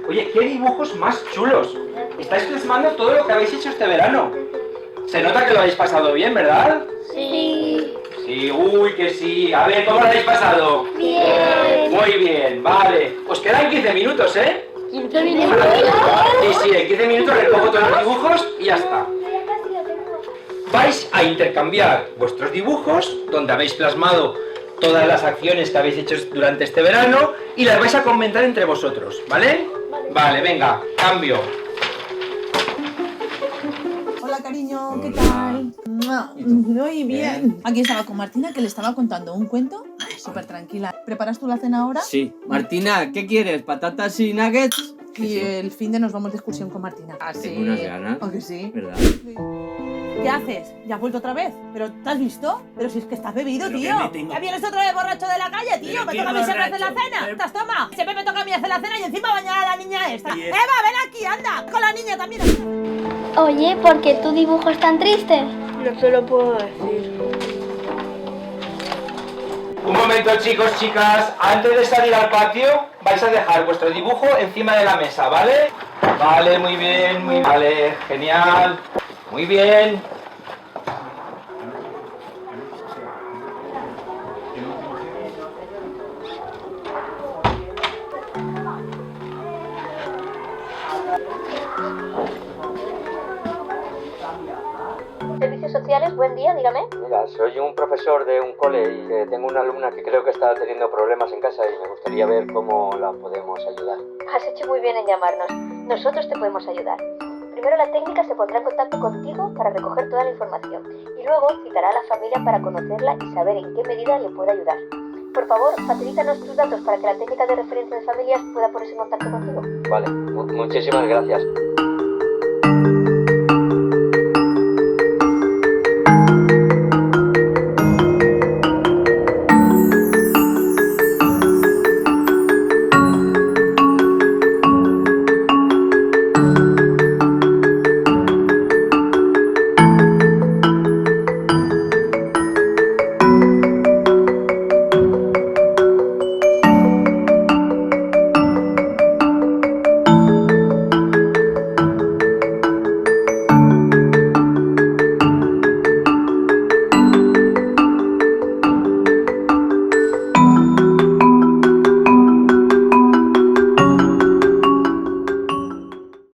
Oye, qué dibujos más chulos. Estáis plasmando todo lo que habéis hecho este verano. Se nota que lo habéis pasado bien, ¿verdad? Sí. Sí, uy, que sí. A ver, ¿cómo lo habéis pasado? Bien. Muy bien, vale. Os quedan 15 minutos, ¿eh? 15 minutos. Sí, en 15 minutos recojo todos los dibujos y ya está. Vais a intercambiar vuestros dibujos, donde habéis plasmado todas las acciones que habéis hecho durante este verano, y las vais a comentar entre vosotros, ¿vale? Vale, venga, cambio. Hola, cariño, ¿qué tal? Muy bien. Aquí estaba con Martina, que le estaba contando un cuento. Súper tranquila. ¿Preparas tú la cena ahora? Sí. Martina, ¿qué quieres? ¿Patatas y nuggets? Y el fin de nos vamos de excursión con Martina. ¿Ah, sí? Tengo unas ganas. ¿O que sí? ¿Verdad? ¿Qué haces? ¿Ya has vuelto otra vez? ¿Pero te has visto? Pero si es que estás bebido, ¿Pero tío. qué me tengo? ¿Ya vienes otra vez borracho de la calle, tío? ¿Pero Me qué toca a mí siempre hacer la borracho? cena. Pero- ¿Estás toma? Siempre me toca a mí hacer la cena y encima bañar a la niña esta. Y es- Eva, ven aquí, anda. Con la niña también. Oye, ¿por qué tu dibujo es tan triste? No te lo puedo decir. Un momento, chicos, chicas. Antes de salir al patio, vais a dejar vuestro dibujo encima de la mesa, ¿vale? Vale, muy bien, Vale, genial. Muy bien. Servicios sociales, buen día, dígame. Mira, soy un profesor de un cole y tengo una alumna que creo que está teniendo problemas en casa y me gustaría ver cómo la podemos ayudar. Has hecho muy bien en llamarnos. Nosotros te podemos ayudar. Primero la técnica se pondrá en contacto contigo para recoger toda la información y luego citará a la familia para conocerla y saber en qué medida le puede ayudar. Por favor, facilítanos tus datos para que la técnica de referencia de familias pueda ponerse en contacto contigo. Vale, muchísimas gracias.